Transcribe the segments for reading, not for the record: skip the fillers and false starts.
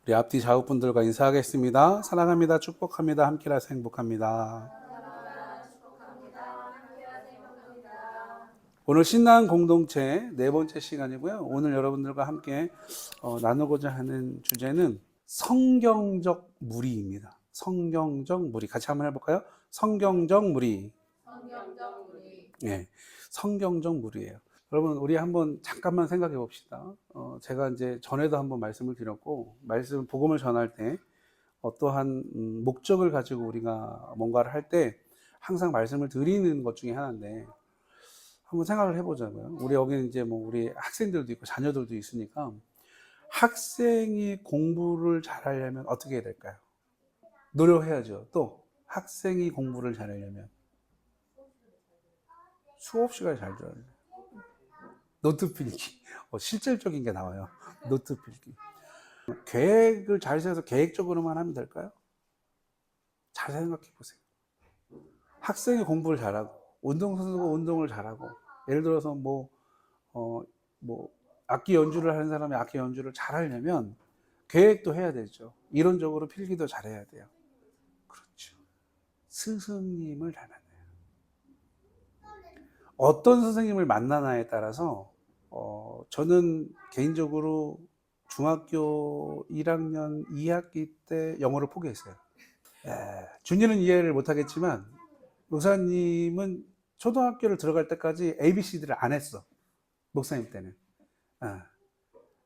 우리 앞뒤 좌우분들과 인사하겠습니다. 사랑합니다. 축복합니다. 함께라서 행복합니다. 오늘 신앙 공동체 네 번째 시간이고요. 오늘 여러분들과 함께 나누고자 하는 주제는 성경적 무리입니다. 성경적 무리. 같이 한번 해볼까요? 성경적 무리. 네, 성경적 무리예요. 여러분, 우리 한번 잠깐만 생각해 봅시다. 제가 이제 전에도 한번 말씀을 드렸고, 복음을 전할 때 어떠한 목적을 가지고 우리가 뭔가를 할 때 항상 말씀을 드리는 것 중에 하나인데, 한번 생각을 해보자고요. 우리 여기는 이제 뭐 우리 학생들도 있고 자녀들도 있으니까, 학생이 공부를 잘하려면 어떻게 해야 될까요? 노력해야죠. 또 학생이 공부를 잘하려면 수업 시간에 잘 들어야 돼요. 노트 필기. 실질적인 게 나와요. 노트 필기. 계획을 잘 세워서 계획적으로만 하면 될까요? 잘 생각해 보세요. 학생이 공부를 잘하고, 운동선수가 운동을 잘하고, 예를 들어서 악기 연주를 하는 사람이 악기 연주를 잘하려면 계획도 해야 되죠. 이론적으로 필기도 잘해야 돼요. 그렇죠. 스승님을 잘 만나요. 어떤 선생님을 만나나에 따라서 저는 개인적으로 중학교 1학년 2학기 때 영어를 포기했어요. 준이는 이해를 못하겠지만 목사님은 초등학교를 들어갈 때까지 ABCD를 안 했어. 목사님 때는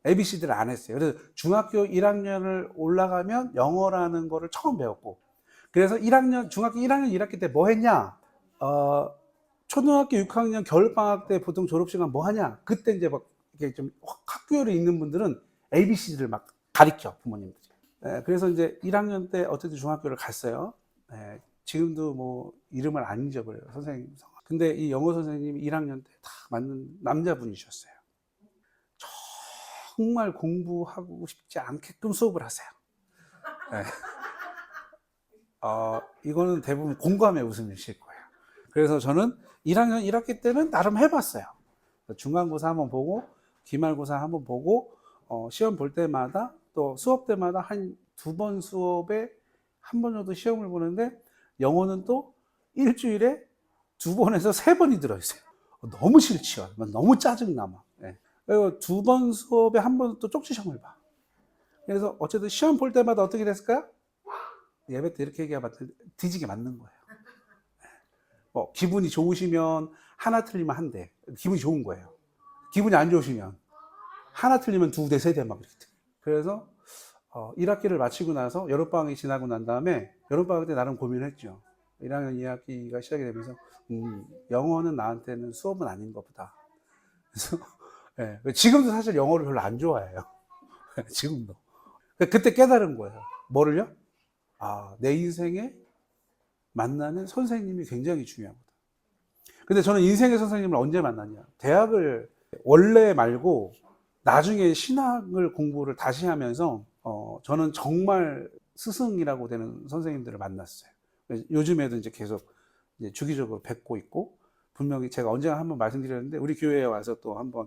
ABCD를 안 했어요. 그래서 중학교 1학년을 올라가면 영어라는 거를 처음 배웠고, 그래서 중학교 1학년 1학기 때 뭐 했냐? 초등학교 6학년 겨울방학 때 보통 졸업시간 뭐 하냐? 그때 이제 막 이렇게 좀 학교에 있는 분들은 ABCD를 막 가르쳐, 부모님들이. 그래서 이제 1학년 때 어쨌든 중학교를 갔어요. 지금도 뭐 이름을 안 잊어버려요, 선생님 성함. 근데 이 영어 선생님이 1학년 때 다 맞는 남자분이셨어요. 정말 공부하고 싶지 않게끔 수업을 하세요. 이거는 대부분 공감의 웃음이실 거예요. 그래서 저는 1학년 1학기 때는 나름 해봤어요. 중간고사 한번 보고, 기말고사 한번 보고, 시험 볼 때마다, 또 수업 때마다 한 2번 수업에 한 번 정도 시험을 보는데, 영어는 또 일주일에 2번에서 3번이 들어있어요. 너무 싫지요. 너무 짜증나. 그리고 2번 수업에 한 번 또 쪽지 시험을 봐. 그래서 어쨌든 시험 볼 때마다 어떻게 됐을까요? 예배 때 이렇게 얘기하면 뒤지게 맞는 거예요. 기분이 좋으시면 하나 틀리면 한 대. 기분이 좋은 거예요. 기분이 안 좋으시면 하나 틀리면 2대, 3대 막 이렇게. 그래서 1학기를 마치고 나서 여름방학이 지나고 난 다음에 여름방학 때 나름 고민했죠. 1학년 2학기가 시작이 되면서 영어는 나한테는 수업은 아닌 것보다. 그래서 지금도 사실 영어를 별로 안 좋아해요. 지금도. 그때 깨달은 거예요. 뭐를요? 내 인생에 만나는 선생님이 굉장히 중요하거든. 근데 저는 인생의 선생님을 언제 만났냐? 대학을 원래 말고 나중에 신학을 공부를 다시 하면서 저는 정말 스승이라고 되는 선생님들을 만났어요. 요즘에도 이제 계속 이제 주기적으로 뵙고 있고, 분명히 제가 언젠가 한번 말씀드렸는데 우리 교회에 와서 또 한번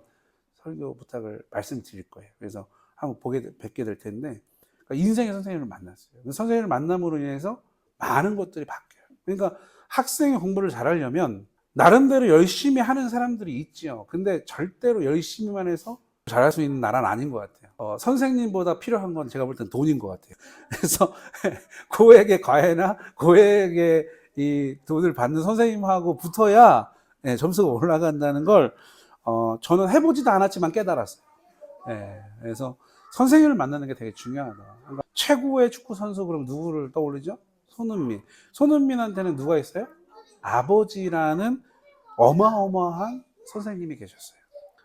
설교 부탁을 말씀드릴 거예요. 그래서 한번 뵙게 될 텐데, 그러니까 인생의 선생님을 만났어요. 선생님을 만남으로 인해서 많은 것들이 바뀌어요. 그러니까 학생이 공부를 잘하려면 나름대로 열심히 하는 사람들이 있지요. 근데 절대로 열심히만 해서 잘할 수 있는 나라는 아닌 것 같아요. 선생님보다 필요한 건 제가 볼 땐 돈인 것 같아요. 그래서 고액의 과외나 고액의 이 돈을 받는 선생님하고 붙어야 점수가 올라간다는 걸 저는 해보지도 않았지만 깨달았어요. 그래서 선생님을 만나는 게 되게 중요하다. 그러니까 최고의 축구 선수 그럼 누구를 떠올리죠? 손흥민. 손흥민한테는 누가 있어요? 아버지라는 어마어마한 선생님이 계셨어요.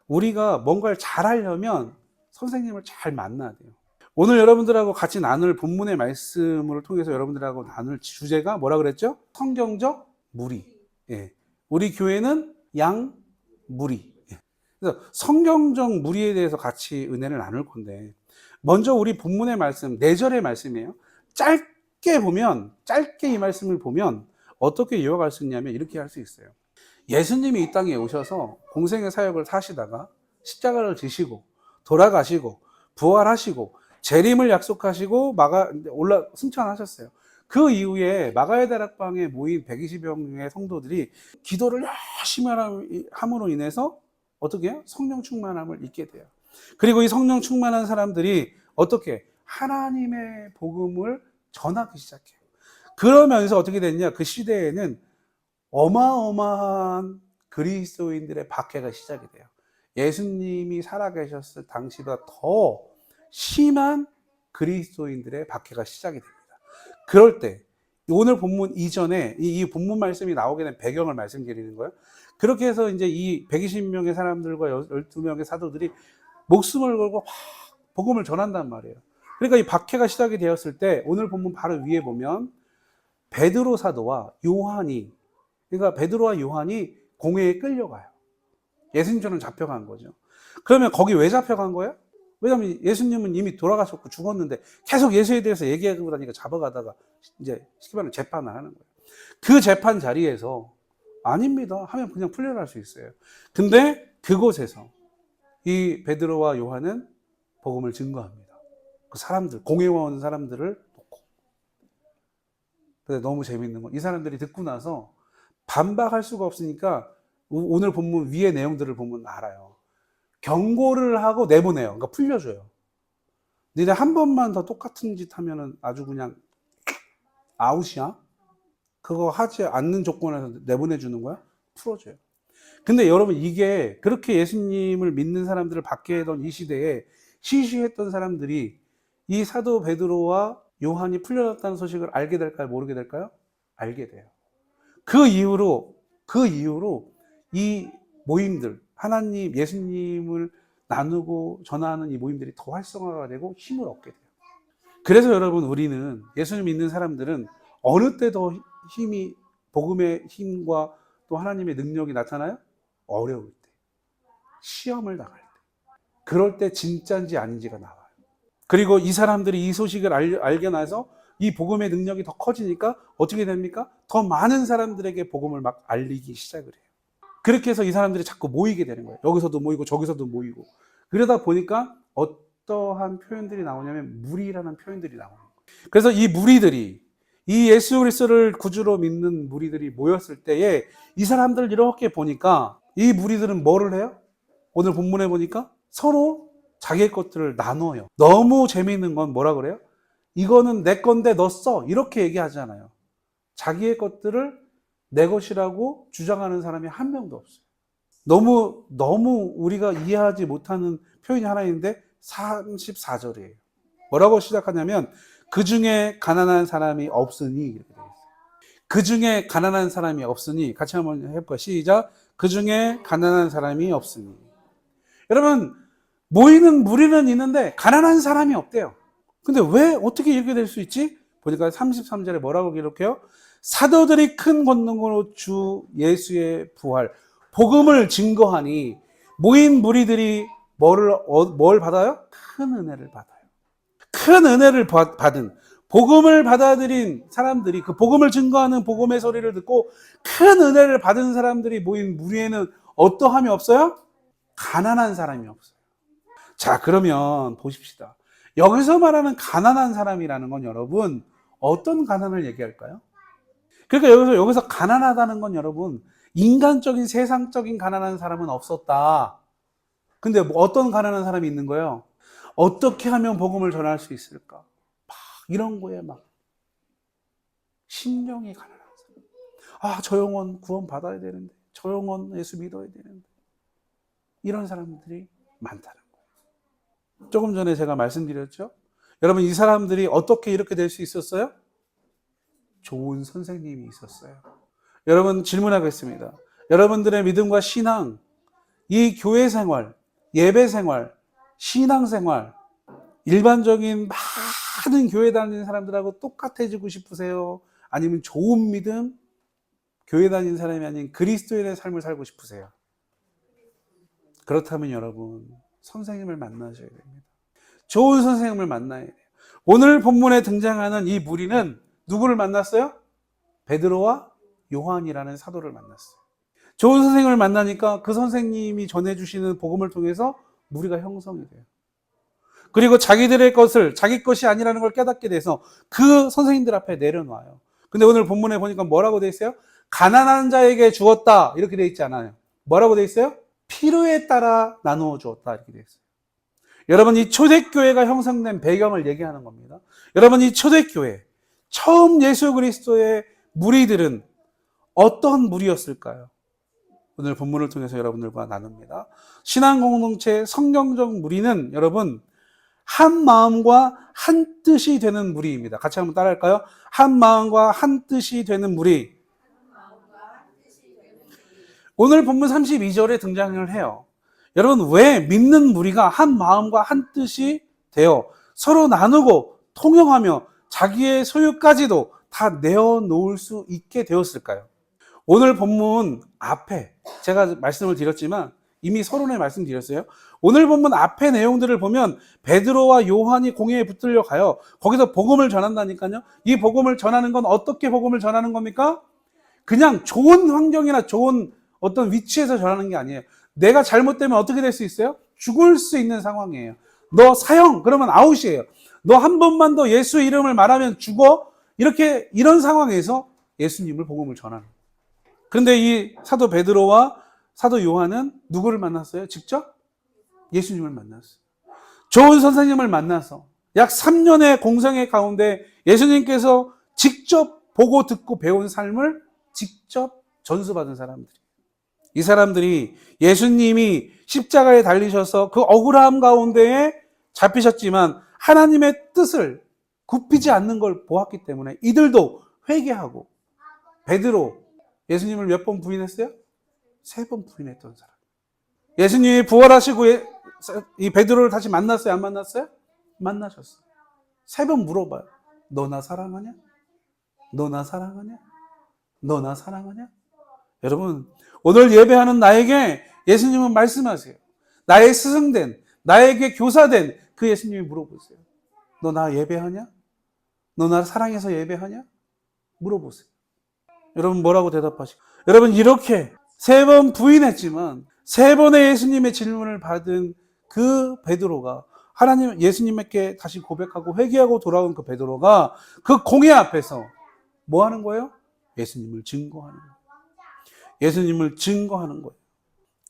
우리가 뭔가를 잘하려면 선생님을 잘 만나야 돼요. 오늘 여러분들하고 같이 나눌 본문의 말씀을 통해서 여러분들하고 나눌 주제가 뭐라 그랬죠? 성경적 무리. 우리 교회는 양무리. 그래서 성경적 무리에 대해서 같이 은혜를 나눌 건데, 먼저 우리 본문의 말씀, 4절의 말씀이에요. 짧게 이 말씀을 보면 어떻게 이어갈 수 있냐면 이렇게 할 수 있어요. 예수님이 이 땅에 오셔서 공생의 사역을 하시다가 십자가를 지시고 돌아가시고 부활하시고 재림을 약속하시고 승천하셨어요. 그 이후에 마가의 다락방에 모인 120여 명의 성도들이 기도를 열심히 함으로 인해서 어떻게 해요? 성령 충만함을 잊게 돼요. 그리고 이 성령 충만한 사람들이 어떻게 하나님의 복음을 전하기 시작해요. 그러면서 어떻게 됐냐? 그 시대에는 어마어마한 그리스도인들의 박해가 시작이 돼요. 예수님이 살아계셨을 당시보다 더 심한 그리스도인들의 박해가 시작이 됩니다. 그럴 때 오늘 본문 이전에 이 본문 말씀이 나오게 된 배경을 말씀드리는 거예요. 그렇게 해서 이제 이 120명의 사람들과 12명의 사도들이 목숨을 걸고 복음을 전한단 말이에요. 그러니까 이 박해가 시작이 되었을 때 오늘 본문 바로 위에 보면 베드로 사도와 요한이, 그러니까 베드로와 요한이 공회에 끌려가요. 예수님처럼 잡혀간 거죠. 그러면 거기 왜 잡혀간 거예요? 왜냐하면 예수님은 이미 돌아가셨고 죽었는데 계속 예수에 대해서 얘기하고 다니까 잡아가다가 이제 쉽게 말하면 재판을 하는 거예요. 그 재판 자리에서 아닙니다 하면 그냥 풀려날 수 있어요. 근데 그곳에서 이 베드로와 요한은 복음을 증거합니다. 그 사람들, 공회에 온 사람들을 놓고. 근데 너무 재밌는 건 이 사람들이 듣고 나서 반박할 수가 없으니까 오늘 본문 위의 내용들을 보면 알아요. 경고를 하고 내보내요. 그러니까 풀려줘요. 니네 한 번만 더 똑같은 짓 하면은 아주 그냥 아웃이야? 그거 하지 않는 조건에서 내보내주는 거야? 풀어줘요. 근데 여러분, 이게 그렇게 예수님을 믿는 사람들을 박해하던 이 시대에 시시했던 사람들이 이 사도 베드로와 요한이 풀려났다는 소식을 알게 될까요? 모르게 될까요? 알게 돼요. 그 이후로 이 모임들, 하나님, 예수님을 나누고 전하는 이 모임들이 더 활성화가 되고 힘을 얻게 돼요. 그래서 여러분, 우리는 예수님 믿는 사람들은 어느 때 더 힘이, 복음의 힘과 또 하나님의 능력이 나타나요? 어려울 때, 시험을 당할 때, 그럴 때 진짜인지 아닌지가 나와요. 그리고 이 사람들이 이 소식을 알게 나서 이 복음의 능력이 더 커지니까 어떻게 됩니까? 더 많은 사람들에게 복음을 막 알리기 시작을 해요. 그렇게 해서 이 사람들이 자꾸 모이게 되는 거예요. 여기서도 모이고 저기서도 모이고. 그러다 보니까 어떠한 표현들이 나오냐면 무리라는 표현들이 나오는 거예요. 그래서 이 무리들이, 이 예수 그리스도를 구주로 믿는 무리들이 모였을 때에 이 사람들을 이렇게 보니까 이 무리들은 뭐를 해요? 오늘 본문에 보니까 서로 자기의 것들을 나눠요. 너무 재미있는 건 뭐라 그래요? 이거는 내 건데 너 써. 이렇게 얘기하잖아요. 자기의 것들을 내 것이라고 주장하는 사람이 한 명도 없어요. 너무 우리가 이해하지 못하는 표현이 하나 있는데 34절이에요. 뭐라고 시작하냐면 그 중에 가난한 사람이 없으니 이렇게 되어 있어요. 그 중에 가난한 사람이 없으니 같이 한번 해볼까요? 시작. 그 중에 가난한 사람이 없으니. 여러분, 모이는 무리는 있는데 가난한 사람이 없대요. 근데 왜 어떻게 이렇게 될 수 있지? 보니까 33절에 뭐라고 기록해요? 사도들이 큰 권능으로 주 예수의 부활, 복음을 증거하니 모인 무리들이 뭘 받아요? 큰 은혜를 받아요. 큰 은혜를 받은, 복음을 받아들인 사람들이, 그 복음을 증거하는 복음의 소리를 듣고 큰 은혜를 받은 사람들이 모인 무리에는 어떠함이 없어요? 가난한 사람이 없어요. 자, 그러면 보십시다. 여기서 말하는 가난한 사람이라는 건 여러분, 어떤 가난을 얘기할까요? 그러니까 여기서 가난하다는 건 여러분, 인간적인 세상적인 가난한 사람은 없었다. 근데 뭐 어떤 가난한 사람이 있는 거예요? 어떻게 하면 복음을 전할 수 있을까? 막 이런 거에 막 심령이 가난한 사람. 아, 저 영혼 구원 받아야 되는데, 저 영혼 예수 믿어야 되는데, 이런 사람들이 많다는 거예요. 조금 전에 제가 말씀드렸죠? 여러분, 이 사람들이 어떻게 이렇게 될 수 있었어요? 좋은 선생님이 있었어요. 여러분, 질문하겠습니다. 여러분들의 믿음과 신앙, 이 교회 생활, 예배 생활, 신앙 생활, 일반적인 많은 교회 다니는 사람들하고 똑같아지고 싶으세요? 아니면 좋은 믿음, 교회 다니는 사람이 아닌 그리스도인의 삶을 살고 싶으세요? 그렇다면 여러분, 선생님을 만나셔야 됩니다. 좋은 선생님을 만나야 돼요. 오늘 본문에 등장하는 이 무리는 누구를 만났어요? 베드로와 요한이라는 사도를 만났어요. 좋은 선생님을 만나니까 그 선생님이 전해주시는 복음을 통해서 무리가 형성이 돼요. 그리고 자기들의 것을 자기 것이 아니라는 걸 깨닫게 돼서 그 선생님들 앞에 내려놔요. 근데 오늘 본문에 보니까 뭐라고 돼 있어요? 가난한 자에게 주었다 이렇게 돼 있지 않아요. 뭐라고 돼 있어요? 필요에 따라 나누어 주었다 이렇게 돼 있어요. 여러분, 이 초대교회가 형성된 배경을 얘기하는 겁니다. 여러분, 이 초대교회 처음 예수 그리스도의 무리들은 어떤 무리였을까요? 오늘 본문을 통해서 여러분들과 나눕니다. 신앙 공동체 성경적 무리는 여러분 한 마음과 한 뜻이 되는 무리입니다. 같이 한번 따라할까요? 한 마음과 한 뜻이 되는 무리. 오늘 본문 32절에 등장을 해요. 여러분, 왜 믿는 무리가 한 마음과 한 뜻이 되어 서로 나누고 통용하며 자기의 소유까지도 다 내어놓을 수 있게 되었을까요? 오늘 본문 앞에 제가 말씀을 드렸지만 이미 서론에 말씀드렸어요. 오늘 본문 앞에 내용들을 보면 베드로와 요한이 공회에 붙들려 가요. 거기서 복음을 전한다니까요. 이 복음을 전하는 건 어떻게 복음을 전하는 겁니까? 그냥 좋은 환경이나 좋은 어떤 위치에서 전하는 게 아니에요. 내가 잘못되면 어떻게 될 수 있어요? 죽을 수 있는 상황이에요. 너 사형 그러면 아웃이에요. 너 한 번만 더 예수 이름을 말하면 죽어. 이런 상황에서 예수님을 복음을 전하는 거예요. 그런데 이 사도 베드로와 사도 요한은 누구를 만났어요? 직접 예수님을 만났어요. 좋은 선생님을 만나서 약 3년의 공생의 가운데 예수님께서 직접 보고 듣고 배운 삶을 직접 전수받은 사람들이에요. 이 사람들이 예수님이 십자가에 달리셔서 그 억울함 가운데에 잡히셨지만 하나님의 뜻을 굽히지 않는 걸 보았기 때문에 이들도 회개하고, 베드로 예수님을 몇 번 부인했어요? 3번 부인했던 사람. 예수님이 부활하시고 이 베드로를 다시 만났어요? 안 만났어요? 만나셨어요. 3번 물어봐요. 너 나 사랑하냐? 너 나 사랑하냐? 너 나 사랑하냐? 여러분, 오늘 예배하는 나에게 예수님은 말씀하세요. 나의 스승된, 나에게 교사된 그 예수님이 물어보세요. 너 나 예배하냐? 너 나 사랑해서 예배하냐? 물어보세요. 여러분 뭐라고 대답하시고? 여러분, 이렇게 3번 부인했지만 3번의 예수님의 질문을 받은 그 베드로가, 하나님 예수님께 다시 고백하고 회개하고 돌아온 그 베드로가 그 공회 앞에서 뭐 하는 거예요? 예수님을 증거하는 거예요. 예수님을 증거하는 거예요.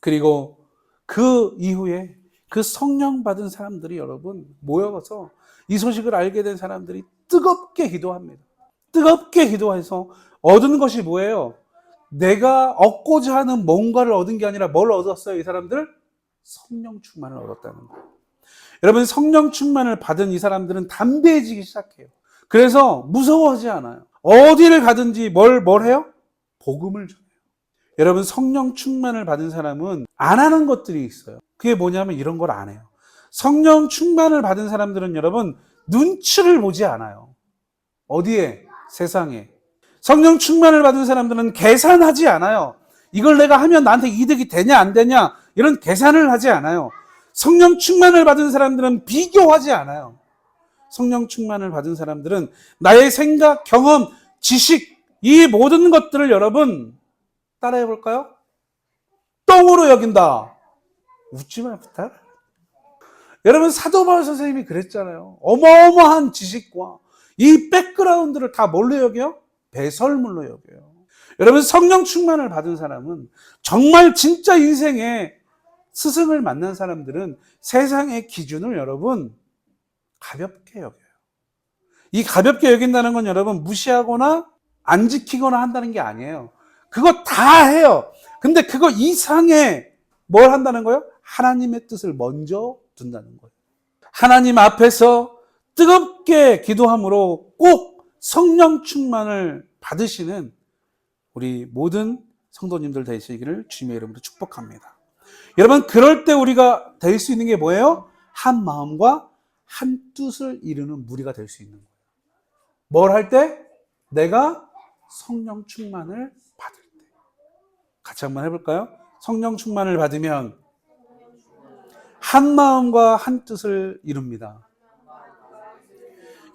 그리고 그 이후에 그 성령 받은 사람들이 여러분 모여서 이 소식을 알게 된 사람들이 뜨겁게 기도합니다. 뜨겁게 기도해서 얻은 것이 뭐예요? 내가 얻고자 하는 뭔가를 얻은 게 아니라 뭘 얻었어요? 이 사람들? 성령 충만을 얻었다는 거예요. 여러분, 성령 충만을 받은 이 사람들은 담대해지기 시작해요. 그래서 무서워하지 않아요. 어디를 가든지 뭘 해요? 복음을 전해요. 여러분, 성령 충만을 받은 사람은 안 하는 것들이 있어요. 그게 뭐냐면 이런 걸 안 해요. 성령 충만을 받은 사람들은 여러분 눈치를 보지 않아요. 어디에? 세상에. 성령 충만을 받은 사람들은 계산하지 않아요. 이걸 내가 하면 나한테 이득이 되냐 안 되냐 이런 계산을 하지 않아요. 성령 충만을 받은 사람들은 비교하지 않아요. 성령 충만을 받은 사람들은 나의 생각, 경험, 지식 이 모든 것들을 여러분 따라해 볼까요? 똥으로 여긴다. 웃지 말고 따라. 여러분, 사도 바울 선생님이 그랬잖아요. 어마어마한 지식과 이 백그라운드를 다 뭘로 여겨요? 배설물로 여겨요. 여러분, 성령 충만을 받은 사람은 정말 진짜 인생에 스승을 만난 사람들은 세상의 기준을 여러분 가볍게 여겨요. 이 가볍게 여긴다는 건 여러분 무시하거나 안 지키거나 한다는 게 아니에요. 그거 다 해요. 근데 그거 이상의 뭘 한다는 거예요? 하나님의 뜻을 먼저 둔다는 거예요. 하나님 앞에서 뜨겁게 기도함으로 꼭 성령 충만을 받으시는 우리 모든 성도님들 되시기를 주님의 이름으로 축복합니다. 여러분, 그럴 때 우리가 될 수 있는 게 뭐예요? 한 마음과 한 뜻을 이루는 무리가 될 수 있는 거예요. 뭘 할 때? 내가 성령 충만을 받을 때. 같이 한번 해볼까요? 성령 충만을 받으면 한 마음과 한 뜻을 이룹니다.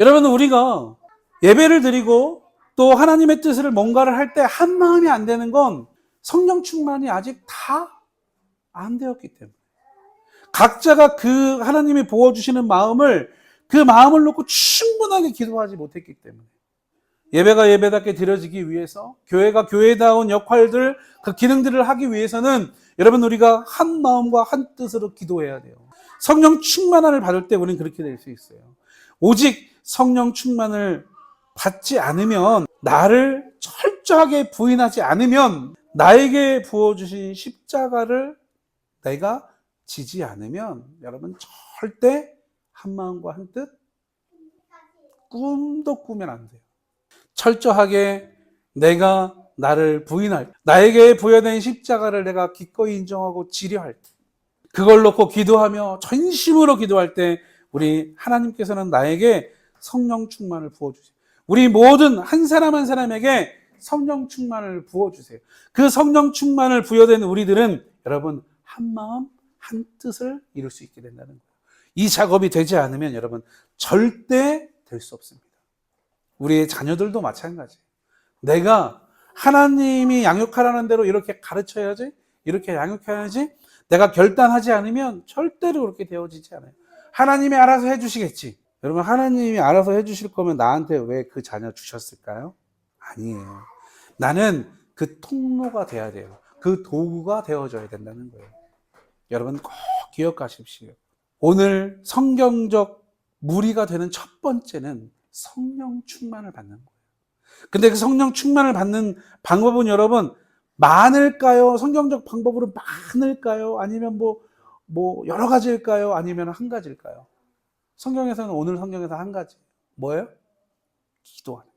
여러분, 우리가 예배를 드리고 또 하나님의 뜻을 뭔가를 할 때 한 마음이 안 되는 건 성령 충만이 아직 다 안 되었기 때문에. 각자가 그 하나님이 부어주시는 마음을 그 마음을 놓고 충분하게 기도하지 못했기 때문에 예배가 예배답게 드려지기 위해서 교회가 교회다운 역할들 그 기능들을 하기 위해서는 여러분 우리가 한 마음과 한 뜻으로 기도해야 돼요. 성령 충만함을 받을 때 우리는 그렇게 될 수 있어요. 오직 성령 충만을 받지 않으면 나를 철저하게 부인하지 않으면 나에게 부어주신 십자가를 내가 지지 않으면 여러분 절대 한 마음과 한 뜻 꿈도 꾸면 안 돼요. 철저하게 내가 나를 부인할 때, 나에게 부여된 십자가를 내가 기꺼이 인정하고 지려할 때, 그걸 놓고 기도하며 전심으로 기도할 때 우리 하나님께서는 나에게 성령 충만을 부어주세요. 우리 모든 한 사람 한 사람에게 성령 충만을 부어주세요. 그 성령 충만을 부여된 우리들은 여러분 한 마음 한 뜻을 이룰 수 있게 된다는 거예요. 이 작업이 되지 않으면 여러분 절대 될 수 없습니다. 우리의 자녀들도 마찬가지예요. 내가 하나님이 양육하라는 대로 이렇게 가르쳐야지, 이렇게 양육해야지 내가 결단하지 않으면 절대로 그렇게 되어지지 않아요. 하나님이 알아서 해주시겠지. 여러분 하나님이 알아서 해주실 거면 나한테 왜 그 자녀 주셨을까요? 아니에요. 나는 그 통로가 돼야 돼요. 그 도구가 되어져야 된다는 거예요. 여러분 꼭 기억하십시오. 오늘 성경적 무리가 되는 첫 번째는 성령 충만을 받는 거예요. 근데 그 성령 충만을 받는 방법은 여러분 많을까요? 성경적 방법으로 많을까요? 아니면 뭐 여러 가지일까요? 아니면 한 가지일까요? 성경에서는 오늘 성경에서 한 가지. 뭐예요? 기도하는.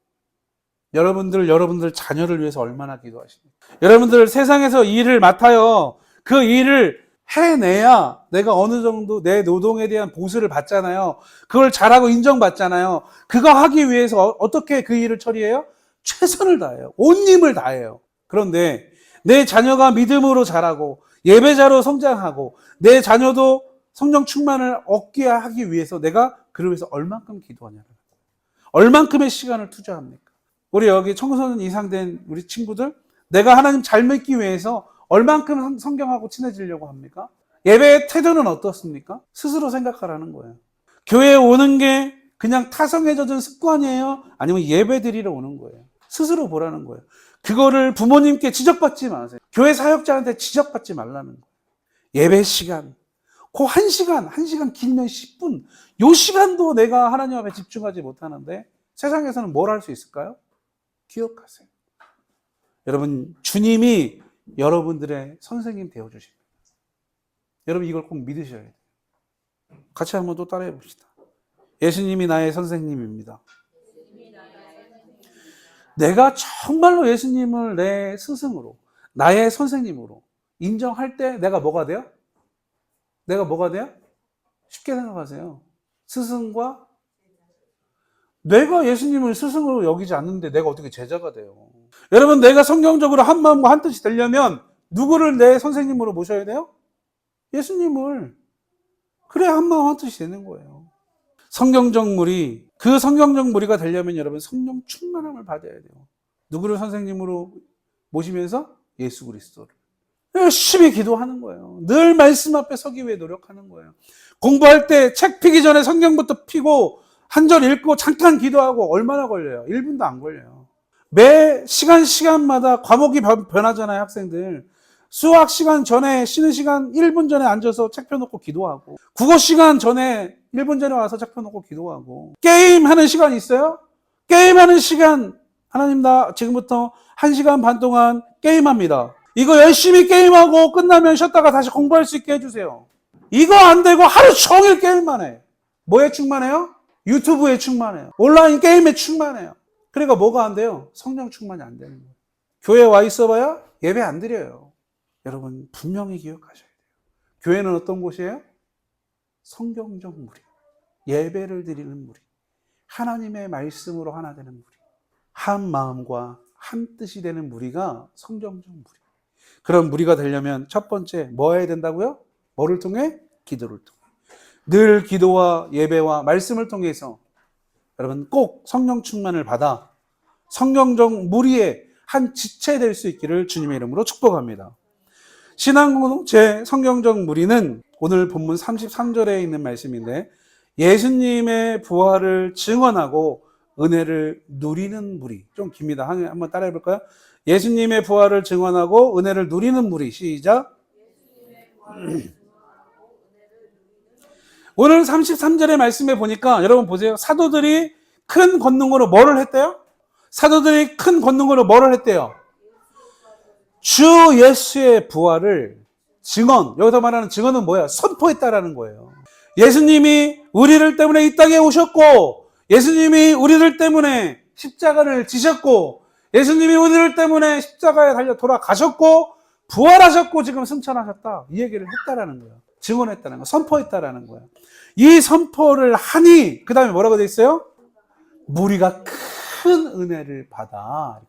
여러분들 자녀를 위해서 얼마나 기도하십니까? 여러분들 세상에서 일을 맡아요. 그 일을 해내야 내가 어느 정도 내 노동에 대한 보수를 받잖아요. 그걸 잘하고 인정받잖아요. 그거 하기 위해서 어떻게 그 일을 처리해요? 최선을 다해요. 온 힘을 다해요. 그런데 내 자녀가 믿음으로 자라고 예배자로 성장하고 내 자녀도 성령 충만을 얻게 하기 위해서 내가 그를 위해서 얼만큼 기도하냐는 거예요. 얼만큼의 시간을 투자합니까? 우리 여기 청소년 이상 된 우리 친구들, 내가 하나님 잘 믿기 위해서 얼만큼 성경하고 친해지려고 합니까? 예배의 태도는 어떻습니까? 스스로 생각하라는 거예요. 교회에 오는 게 그냥 타성에 젖은 습관이에요? 아니면 예배 드리러 오는 거예요? 스스로 보라는 거예요. 그거를 부모님께 지적받지 마세요. 교회 사역자한테 지적받지 말라는 거예요. 예배 시간, 그 1시간 길면 10분, 요 시간도 내가 하나님 앞에 집중하지 못하는데 세상에서는 뭘 할 수 있을까요? 기억하세요. 여러분, 주님이 여러분들의 선생님 되어주십니다. 여러분 이걸 꼭 믿으셔야 돼요. 같이 한번 또 따라해 봅시다. 예수님이 나의 선생님입니다. 내가 정말로 예수님을 내 스승으로, 나의 선생님으로 인정할 때 내가 뭐가 돼요? 내가 뭐가 돼요? 쉽게 생각하세요. 스승과 내가 예수님을 스승으로 여기지 않는데 내가 어떻게 제자가 돼요? 여러분 내가 성경적으로 한 마음과 한 뜻이 되려면 누구를 내 선생님으로 모셔야 돼요? 예수님을. 그래야 한 마음 한 뜻이 되는 거예요. 성경적 무리, 그 성경적 무리가 되려면 여러분 성령 충만함을 받아야 돼요. 누구를 선생님으로 모시면서? 예수 그리스도를. 열심히 기도하는 거예요. 늘 말씀 앞에 서기 위해 노력하는 거예요. 공부할 때 책 피기 전에 성경부터 피고 한 절 읽고 잠깐 기도하고 얼마나 걸려요? 1분도 안 걸려요. 매 시간마다 과목이 변하잖아요, 학생들. 수학 시간 전에 쉬는 시간 1분 전에 앉아서 책 펴놓고 기도하고, 국어 시간 전에 1분 전에 와서 책 펴놓고 기도하고, 게임하는 시간 있어요? 게임하는 시간, 하나님 나 지금부터 1시간 반 동안 게임합니다. 이거 열심히 게임하고 끝나면 쉬었다가 다시 공부할 수 있게 해주세요. 이거 안 되고 하루 종일 게임만 해. 뭐에 충만해요? 유튜브에 충만해요. 온라인 게임에 충만해요. 그러니까 뭐가 안 돼요? 성령 충만이 안 되는 거예요. 교회에 와 있어봐야 예배 안 드려요. 여러분 분명히 기억하셔야 돼요. 교회는 어떤 곳이에요? 성경적 무리, 예배를 드리는 무리, 하나님의 말씀으로 하나 되는 무리, 한 마음과 한 뜻이 되는 무리가 성경적 무리. 그런 무리가 되려면 첫 번째 뭐 해야 된다고요? 뭐를 통해? 기도를 통해. 늘 기도와 예배와 말씀을 통해서 여러분 꼭 성령 충만을 받아 성경적 무리의 한 지체 될 수 있기를 주님의 이름으로 축복합니다. 신앙 공동체 성경적 무리는 오늘 본문 33절에 있는 말씀인데 예수님의 부활을 증언하고 은혜를 누리는 무리. 좀 깁니다. 한번 따라해 볼까요? 예수님의 부활을 증언하고 은혜를 누리는 무리. 시작. 오늘 33절의 말씀에 보니까 여러분 보세요. 사도들이 큰 권능으로 뭐를 했대요? 사도들이 큰 권능으로 뭐를 했대요? 주 예수의 부활을 증언, 여기서 말하는 증언은 뭐야? 선포했다라는 거예요. 예수님이 우리를 때문에 이 땅에 오셨고, 예수님이 우리들 때문에 십자가를 지셨고, 예수님이 우리들 때문에 십자가에 달려 돌아가셨고, 부활하셨고, 지금 승천하셨다. 이 얘기를 했다라는 거예요. 증언했다는 거, 선포했다라는 거예요. 이 선포를 하니, 그 다음에 뭐라고 돼 있어요? 무리가 큰 은혜를 받아.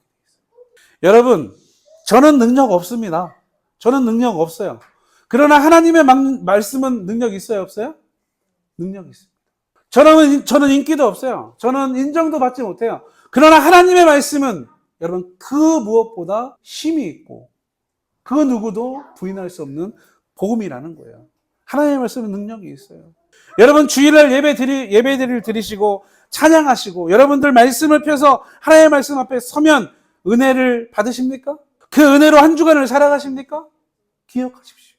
여러분, 저는 능력 없습니다. 저는 능력 없어요. 그러나 하나님의 말씀은 능력 있어요, 없어요? 능력 있습니다. 저는 인기도 없어요. 저는 인정도 받지 못해요. 그러나 하나님의 말씀은 여러분 그 무엇보다 힘이 있고 그 누구도 부인할 수 없는 복음이라는 거예요. 하나님의 말씀은 능력이 있어요. 여러분 주일날 예배드릴 드리시고 찬양하시고 여러분들 말씀을 펴서 하나님의 말씀 앞에 서면 은혜를 받으십니까? 그 은혜로 한 주간을 살아가십니까? 기억하십시오.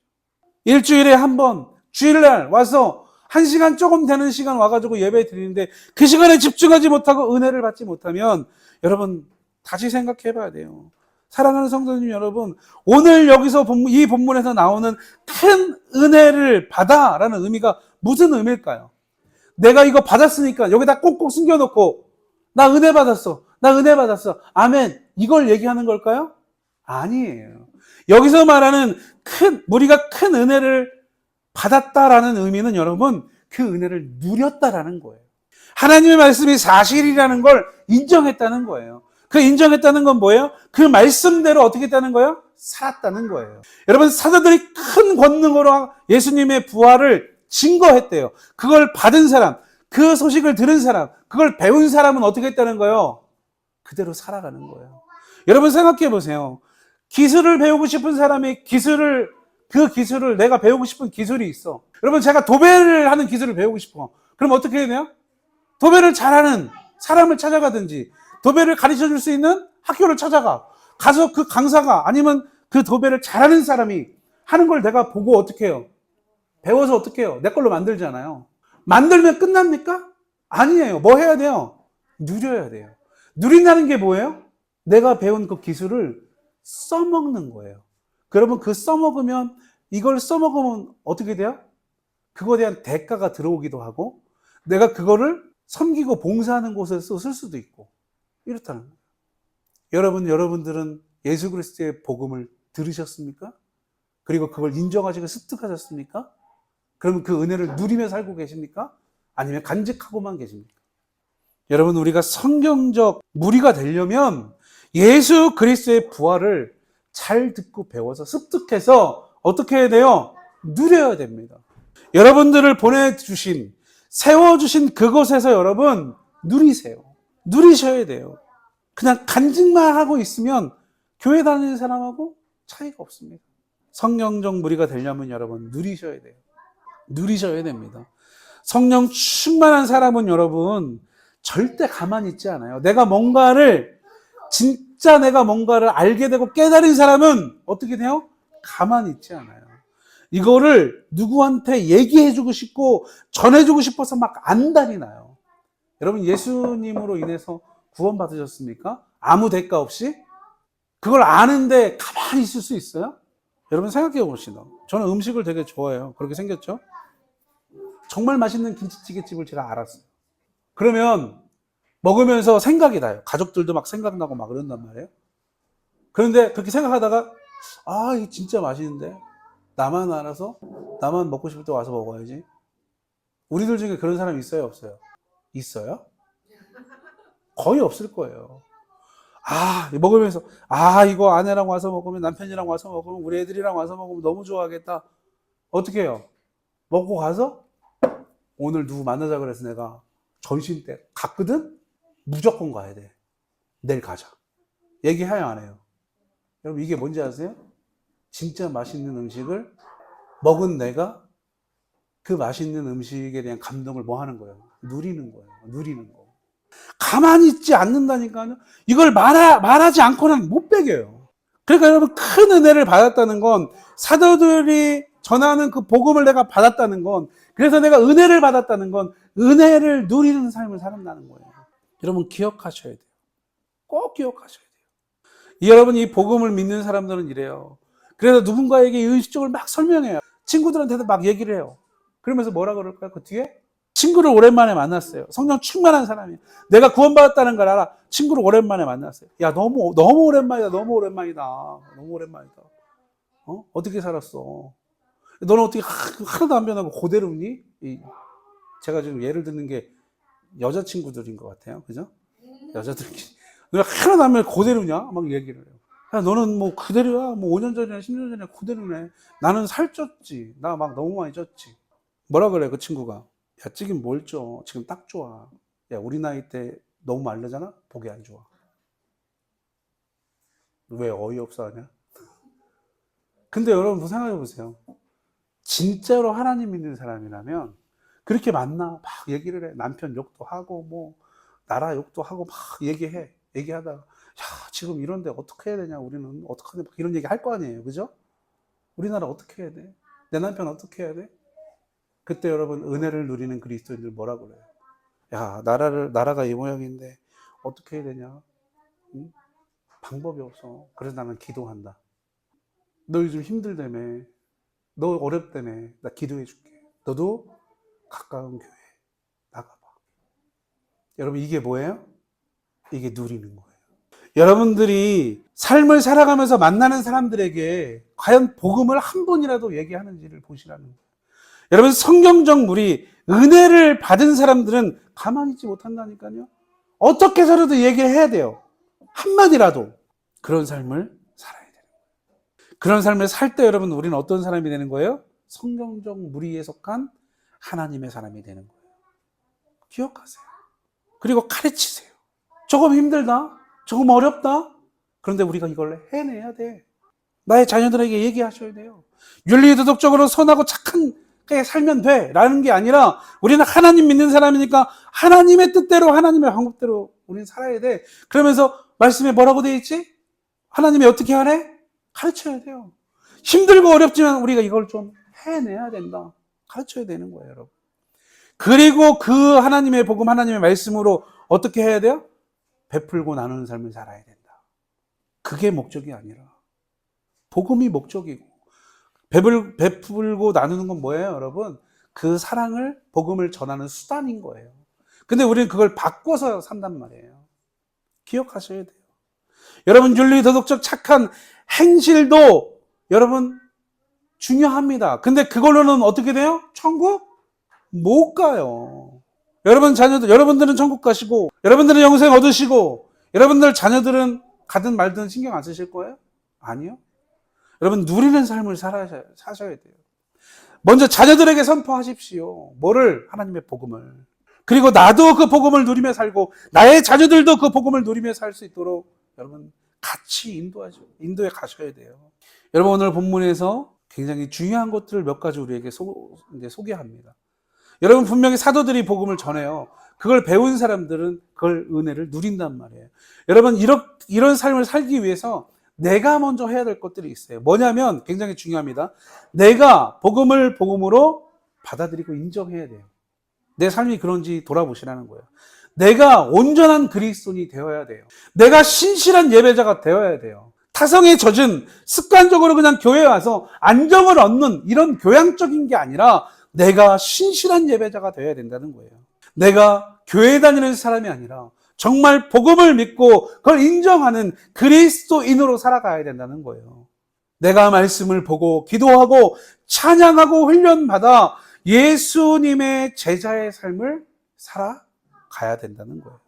일주일에 한 번 주일날 와서 1시간 조금 되는 시간 와가지고 예배 드리는데 그 시간에 집중하지 못하고 은혜를 받지 못하면 여러분 다시 생각해 봐야 돼요. 사랑하는 성도님 여러분, 오늘 여기서 이 본문에서 나오는 큰 은혜를 받아라는 의미가 무슨 의미일까요? 내가 이거 받았으니까 여기다 꼭꼭 숨겨놓고 나 은혜 받았어. 나 은혜 받았어. 아멘. 이걸 얘기하는 걸까요? 아니에요. 여기서 말하는 우리가 큰 은혜를 받았다라는 의미는 여러분, 그 은혜를 누렸다라는 거예요. 하나님의 말씀이 사실이라는 걸 인정했다는 거예요. 그 인정했다는 건 뭐예요? 그 말씀대로 어떻게 했다는 거예요? 살았다는 거예요. 여러분, 사도들이 큰 권능으로 예수님의 부활을 증거했대요. 그걸 받은 사람, 그 소식을 들은 사람, 그걸 배운 사람은 어떻게 했다는 거예요? 그대로 살아가는 거예요. 여러분 생각해 보세요. 기술을 배우고 싶은 사람이 그 기술을 내가 배우고 싶은 기술이 있어. 여러분 제가 도배를 하는 기술을 배우고 싶어. 그럼 어떻게 해야 돼요? 도배를 잘하는 사람을 찾아가든지 도배를 가르쳐 줄 수 있는 학교를 찾아가. 가서 그 강사가 아니면 그 도배를 잘하는 사람이 하는 걸 내가 보고 어떻게 해요? 배워서 어떻게 해요? 내 걸로 만들잖아요. 만들면 끝납니까? 아니에요. 뭐 해야 돼요? 누려야 돼요. 누린다는 게 뭐예요? 내가 배운 그 기술을 써먹는 거예요. 여러분 이걸 써먹으면 어떻게 돼요? 그거에 대한 대가가 들어오기도 하고 내가 그거를 섬기고 봉사하는 곳에서 쓸 수도 있고 이렇다는 거예요. 여러분들은 예수 그리스도의 복음을 들으셨습니까? 그리고 그걸 인정하시고 습득하셨습니까? 그러면 그 은혜를 누리며 살고 계십니까? 아니면 간직하고만 계십니까? 여러분 우리가 성경적 무리가 되려면 예수 그리스도의 부활을 잘 듣고 배워서 습득해서 어떻게 해야 돼요? 누려야 됩니다. 여러분들을 세워주신 그곳에서 여러분 누리세요. 누리셔야 돼요. 그냥 간직만 하고 있으면 교회 다니는 사람하고 차이가 없습니다. 성령적 무리가 되려면 여러분 누리셔야 돼요. 누리셔야 됩니다. 성령 충만한 사람은 여러분 절대 가만히 있지 않아요. 내가 뭔가를 알게 되고 깨달은 사람은 어떻게 돼요? 가만히 있지 않아요. 이거를 누구한테 얘기해주고 싶고 전해주고 싶어서 막 안달이 나요. 여러분 예수님으로 인해서 구원받으셨습니까? 아무 대가 없이? 그걸 아는데 가만히 있을 수 있어요? 여러분 생각해 봅시다. 저는 음식을 되게 좋아해요. 그렇게 생겼죠? 정말 맛있는 김치찌개집을 제가 알았어요. 그러면 먹으면서 생각이 나요. 가족들도 막 생각나고 막 그런단 말이에요. 그런데 그렇게 생각하다가 이게 진짜 맛있는데 나만 알아서 나만 먹고 싶을 때 와서 먹어야지. 우리들 중에 그런 사람 있어요, 없어요? 있어요? 거의 없을 거예요. 먹으면서 이거 아내랑 와서 먹으면 남편이랑 와서 먹으면 우리 애들이랑 와서 먹으면 너무 좋아하겠다. 어떻게 해요? 먹고 가서 오늘 누구 만나자 그래서 내가 전신 때 갔거든? 무조건 가야 돼. 내일 가자. 얘기해요, 안 해요? 여러분 이게 뭔지 아세요? 진짜 맛있는 음식을 먹은 내가 그 맛있는 음식에 대한 감동을 뭐 하는 거예요? 누리는 거예요. 누리는 거. 가만히 있지 않는다니까요. 이걸 말하지 않고는 못 배겨요. 그러니까 여러분, 큰 은혜를 받았다는 건, 사도들이 전하는 그 복음을 내가 받았다는 건, 그래서 내가 은혜를 받았다는 건 은혜를 누리는 삶을 살았다는 거예요. 여러분 기억하셔야 돼요. 꼭 기억하셔야 돼요. 여러분, 이 복음을 믿는 사람들은 이래요. 그래서 누군가에게 의식적으로 막 설명해요. 친구들한테도 막 얘기를 해요. 그러면서 뭐라 그럴까요? 그 뒤에 친구를 오랜만에 만났어요. 성령 충만한 사람이에요. 내가 구원받았다는 걸 알아. 친구를 오랜만에 만났어요. 야, 너무 오랜만이다. 너무 오랜만이다. 너무 오랜만이다. 어떻게 살았어? 너는 어떻게 하나도 안 변하고 그대로니? 제가 지금 예를 듣는 게 여자친구들인 것 같아요. 그죠? 여자들끼리. 너가 하나도 안 변하고 그대로냐? 막 얘기를 해요. 야, 너는 뭐 그대로야? 뭐 5년 전이나 10년 전이나 그대로네. 나는 살쪘지. 나 막 너무 많이 쪘지. 뭐라 그래, 그 친구가? 야, 찌긴 뭘 쪄? 지금 딱 좋아. 야, 우리 나이 때 너무 마르잖아? 보기 안 좋아. 왜 어이없어 하냐? 근데 여러분 생각해 보세요. 진짜로 하나님 믿는 사람이라면 그렇게 만나 막 얘기를 해. 남편 욕도 하고 뭐 나라 욕도 하고 막 얘기해. 얘기하다가 야, 지금 이런데 어떻게 해야 되냐? 우리는 어떻게 해야 돼? 이런 얘기 할 거 아니에요. 그죠? 우리나라 어떻게 해야 돼? 내 남편 어떻게 해야 돼? 그때 여러분 은혜를 누리는 그리스도인들 뭐라 그래요? 야, 나라가 이 모양인데 어떻게 해야 되냐? 응? 방법이 없어. 그래서 나는 기도한다. 너 요즘 힘들다며. 너 어렵다며. 나 기도해 줄게. 너도 가까운 교회 나가봐. 여러분, 이게 뭐예요? 이게 누리는 거예요. 여러분들이 삶을 살아가면서 만나는 사람들에게 과연 복음을 한 번이라도 얘기하는지를 보시라는 거예요. 여러분, 성경적 무리, 은혜를 받은 사람들은 가만히 있지 못한다니까요. 어떻게 해서라도 얘기를 해야 돼요. 한마디라도. 그런 삶을 살아야 돼요. 그런 삶을 살 때 여러분, 우리는 어떤 사람이 되는 거예요? 성경적 무리에 속한 하나님의 사람이 되는 거예요. 기억하세요. 그리고 가르치세요. 조금 힘들다. 조금 어렵다. 그런데 우리가 이걸 해내야 돼. 나의 자녀들에게 얘기하셔야 돼요. 윤리도덕적으로 선하고 착하게 살면 돼. 라는 게 아니라 우리는 하나님 믿는 사람이니까 하나님의 뜻대로 하나님의 방법대로 우리는 살아야 돼. 그러면서 말씀에 뭐라고 되어 있지? 하나님이 어떻게 하래? 가르쳐야 돼요. 힘들고 어렵지만 우리가 이걸 좀 해내야 된다. 가르쳐야 되는 거예요, 여러분. 그리고 그 하나님의 복음, 하나님의 말씀으로 어떻게 해야 돼요? 베풀고 나누는 삶을 살아야 된다. 그게 목적이 아니라 복음이 목적이고 베풀고 나누는 건 뭐예요, 여러분? 그 사랑을, 복음을 전하는 수단인 거예요. 근데 우리는 그걸 바꿔서 산단 말이에요. 기억하셔야 돼요. 여러분, 윤리도덕적 착한 행실도 여러분 중요합니다. 근데 그걸로는 어떻게 돼요? 천국 못 가요. 여러분 자녀들, 여러분들은 천국 가시고, 여러분들은 영생 얻으시고, 여러분들 자녀들은 가든 말든 신경 안 쓰실 거예요? 아니요. 여러분 누리는 삶을 사셔야 돼요. 먼저 자녀들에게 선포하십시오. 뭐를? 하나님의 복음을. 그리고 나도 그 복음을 누리며 살고 나의 자녀들도 그 복음을 누리며 살 수 있도록 여러분 같이 인도에 가셔야 돼요. 여러분 오늘 본문에서 굉장히 중요한 것들을 몇 가지 우리에게 소개합니다. 여러분 분명히 사도들이 복음을 전해요. 그걸 배운 사람들은 그걸 은혜를 누린단 말이에요. 여러분 이런 삶을 살기 위해서 내가 먼저 해야 될 것들이 있어요. 뭐냐면 굉장히 중요합니다. 내가 복음을 복음으로 받아들이고 인정해야 돼요. 내 삶이 그런지 돌아보시라는 거예요. 내가 온전한 그리스도인이 되어야 돼요. 내가 신실한 예배자가 되어야 돼요. 타성에 젖은 습관적으로 그냥 교회에 와서 안정을 얻는 이런 교양적인 게 아니라 내가 신실한 예배자가 되어야 된다는 거예요. 내가 교회 다니는 사람이 아니라 정말 복음을 믿고 그걸 인정하는 그리스도인으로 살아가야 된다는 거예요. 내가 말씀을 보고 기도하고 찬양하고 훈련받아 예수님의 제자의 삶을 살아가야 된다는 거예요.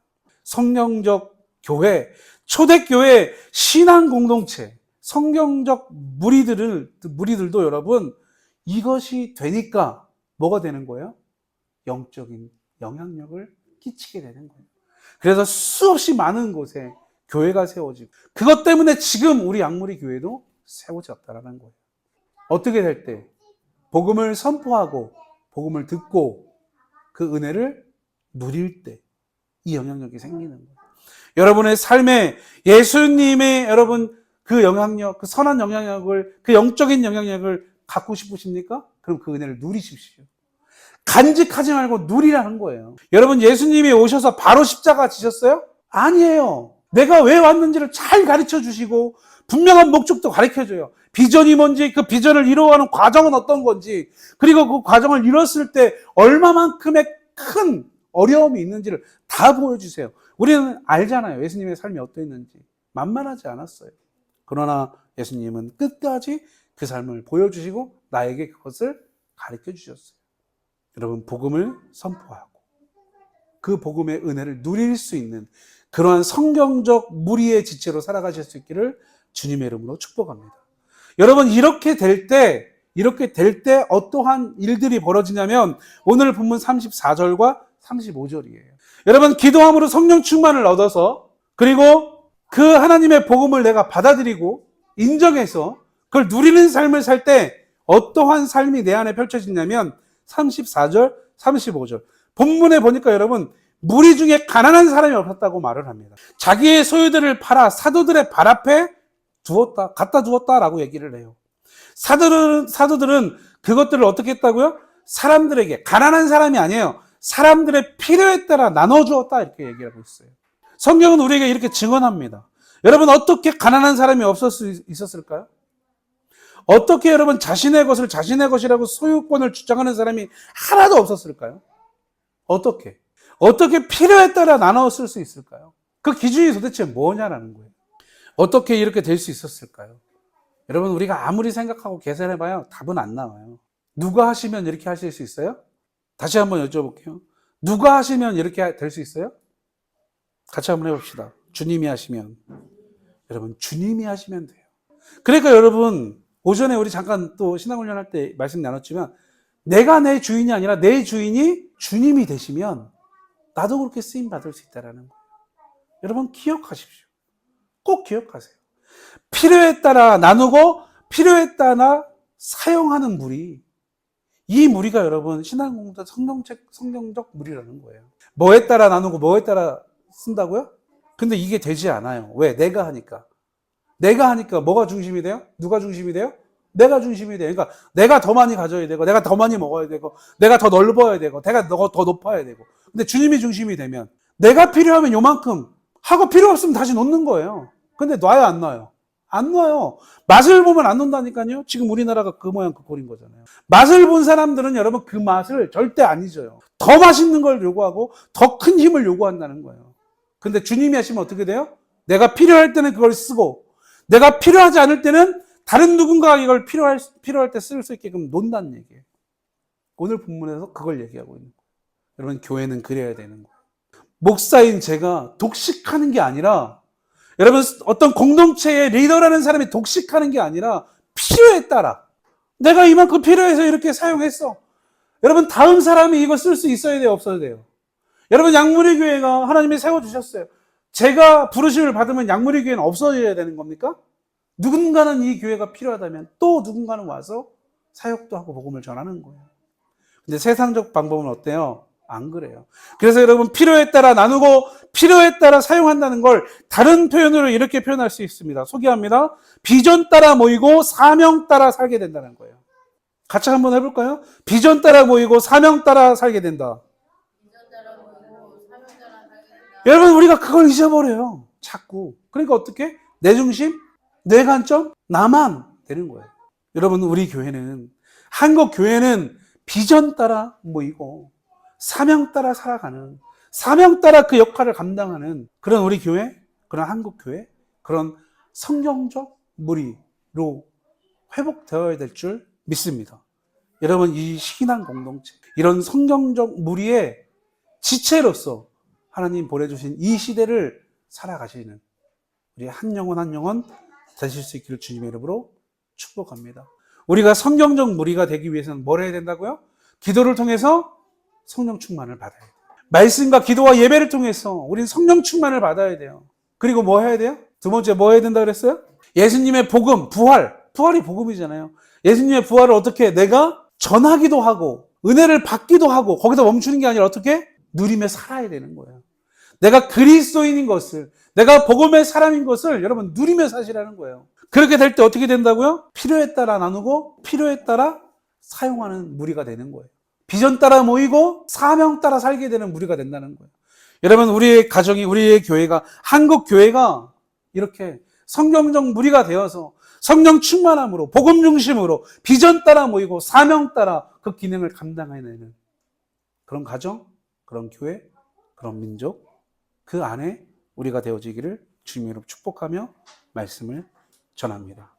성령적 교회, 초대교회, 신앙 공동체, 성경적 무리들도 여러분 이것이 되니까 뭐가 되는 거예요? 영적인 영향력을 끼치게 되는 거예요. 그래서 수없이 많은 곳에 교회가 세워지고 그것 때문에 지금 우리 양무리 교회도 세워졌다라는 거예요. 어떻게 될 때? 복음을 선포하고 복음을 듣고 그 은혜를 누릴 때 이 영향력이 생기는 거예요. 여러분의 삶에 예수님의 여러분 그 영향력, 그 선한 영향력을, 그 영적인 영향력을 갖고 싶으십니까? 그럼 그 은혜를 누리십시오. 간직하지 말고 누리라는 거예요. 여러분, 예수님이 오셔서 바로 십자가 지셨어요? 아니에요. 내가 왜 왔는지를 잘 가르쳐 주시고 분명한 목적도 가르쳐 줘요. 비전이 뭔지, 그 비전을 이루어가는 과정은 어떤 건지, 그리고 그 과정을 이뤘을 때 얼마만큼의 큰 어려움이 있는지를 다 보여주세요. 우리는 알잖아요. 예수님의 삶이 어떠했는지. 만만하지 않았어요. 그러나 예수님은 끝까지 그 삶을 보여주시고 나에게 그것을 가르쳐 주셨어요. 여러분, 복음을 선포하고 그 복음의 은혜를 누릴 수 있는 그러한 성경적 무리의 지체로 살아가실 수 있기를 주님의 이름으로 축복합니다. 여러분, 이렇게 될 때 어떠한 일들이 벌어지냐면 오늘 본문 34절과 35절이에요. 여러분, 기도함으로 성령 충만을 얻어서 그리고 그 하나님의 복음을 내가 받아들이고 인정해서 그걸 누리는 삶을 살 때 어떠한 삶이 내 안에 펼쳐지냐면 34절, 35절. 본문에 보니까 여러분, 무리 중에 가난한 사람이 없었다고 말을 합니다. 자기의 소유들을 팔아 사도들의 발 앞에 두었다, 갖다 두었다라고 얘기를 해요. 사도들은 그것들을 어떻게 했다고요? 사람들에게, 가난한 사람이 아니에요. 사람들의 필요에 따라 나눠주었다, 이렇게 얘기하고 있어요. 성경은 우리에게 이렇게 증언합니다. 여러분, 어떻게 가난한 사람이 있었을까요? 어떻게 여러분 자신의 것을 자신의 것이라고 소유권을 주장하는 사람이 하나도 없었을까요? 어떻게 필요에 따라 나눠 쓸 수 있을까요? 그 기준이 도대체 뭐냐라는 거예요. 어떻게 이렇게 될 수 있었을까요? 여러분, 우리가 아무리 생각하고 계산해봐요. 답은 안 나와요. 누가 하시면 이렇게 하실 수 있어요? 다시 한번 여쭤볼게요. 누가 하시면 이렇게 될 수 있어요? 같이 한번 해봅시다. 주님이 하시면. 여러분, 주님이 하시면 돼요. 그러니까 여러분, 오전에 우리 잠깐 또 신앙훈련 할 때 말씀 나눴지만 내가 내 주인이 아니라 내 주인이 주님이 되시면 나도 그렇게 쓰임 받을 수 있다는 거예요. 여러분, 기억하십시오. 꼭 기억하세요. 필요에 따라 나누고 필요에 따라 사용하는 무리, 이 무리가 여러분 신앙공동 성경적 무리라는 거예요. 뭐에 따라 나누고 뭐에 따라 쓴다고요? 근데 이게 되지 않아요. 왜? 내가 하니까 뭐가 중심이 돼요? 누가 중심이 돼요? 내가 중심이 돼요. 그러니까 내가 더 많이 가져야 되고 내가 더 많이 먹어야 되고 내가 더 넓어야 되고 내가 더 높아야 되고. 근데 주님이 중심이 되면 내가 필요하면 요만큼 하고 필요 없으면 다시 놓는 거예요. 근데 놔요, 안 놔요? 안 놔요. 맛을 보면 안 놓는다니까요. 지금 우리나라가 그 모양 그 꼴인 거잖아요. 맛을 본 사람들은 여러분 그 맛을 절대 안 잊어요. 더 맛있는 걸 요구하고 더 큰 힘을 요구한다는 거예요. 근데 주님이 하시면 어떻게 돼요? 내가 필요할 때는 그걸 쓰고 내가 필요하지 않을 때는 다른 누군가가 이걸 필요할 때 쓸 수 있게끔 논다는 얘기예요. 오늘 본문에서 그걸 얘기하고 있는 거예요. 여러분, 교회는 그래야 되는 거예요. 목사인 제가 독식하는 게 아니라 여러분, 어떤 공동체의 리더라는 사람이 독식하는 게 아니라 필요에 따라 내가 이만큼 필요해서 이렇게 사용했어. 여러분, 다음 사람이 이거 쓸 수 있어야 돼요, 없어야 돼요? 여러분, 양무리 교회가 하나님이 세워주셨어요. 제가 부르심을 받으면 양무리 교회는 없어져야 되는 겁니까? 누군가는 이 교회가 필요하다면 또 누군가는 와서 사역도 하고 복음을 전하는 거예요. 근데 세상적 방법은 어때요? 안 그래요. 그래서 여러분, 필요에 따라 나누고 필요에 따라 사용한다는 걸 다른 표현으로 이렇게 표현할 수 있습니다. 소개합니다. 비전 따라 모이고 사명 따라 살게 된다는 거예요. 같이 한번 해볼까요? 비전 따라 모이고 사명 따라 살게 된다. 여러분, 우리가 그걸 잊어버려요. 자꾸. 그러니까 어떻게? 내 중심, 내 관점, 나만 되는 거예요. 여러분, 우리 교회는, 한국 교회는 비전 따라 모이고 사명 따라 살아가는, 사명 따라 그 역할을 감당하는 그런 우리 교회, 그런 한국 교회, 그런 성경적 무리로 회복되어야 될 줄 믿습니다. 여러분, 이 신앙 공동체, 이런 성경적 무리의 지체로서 하나님 보내주신 이 시대를 살아가시는 우리 한 영혼 한 영혼 되실 수 있기를 주님의 이름으로 축복합니다. 우리가 성경적 무리가 되기 위해서는 뭘 해야 된다고요? 기도를 통해서 성령 충만을 받아야 돼요. 말씀과 기도와 예배를 통해서 우리는 성령 충만을 받아야 돼요. 그리고 뭐 해야 돼요? 두 번째 뭐 해야 된다 그랬어요? 예수님의 복음, 부활이 복음이잖아요. 예수님의 부활을 어떻게 내가 전하기도 하고 은혜를 받기도 하고 거기서 멈추는 게 아니라 어떻게? 누리며 살아야 되는 거예요. 내가 그리스도인인 것을, 내가 복음의 사람인 것을 여러분 누리며 사시라는 거예요. 그렇게 될 때 어떻게 된다고요? 필요에 따라 나누고 필요에 따라 사용하는 무리가 되는 거예요. 비전 따라 모이고 사명 따라 살게 되는 무리가 된다는 거예요. 여러분, 우리의 가정이, 우리의 교회가, 한국 교회가 이렇게 성경적 무리가 되어서 성령 충만함으로 복음 중심으로 비전 따라 모이고 사명 따라 그 기능을 감당해내는 그런 가정, 그런 교회, 그런 민족, 그 안에 우리가 되어지기를 주님으로 축복하며 말씀을 전합니다.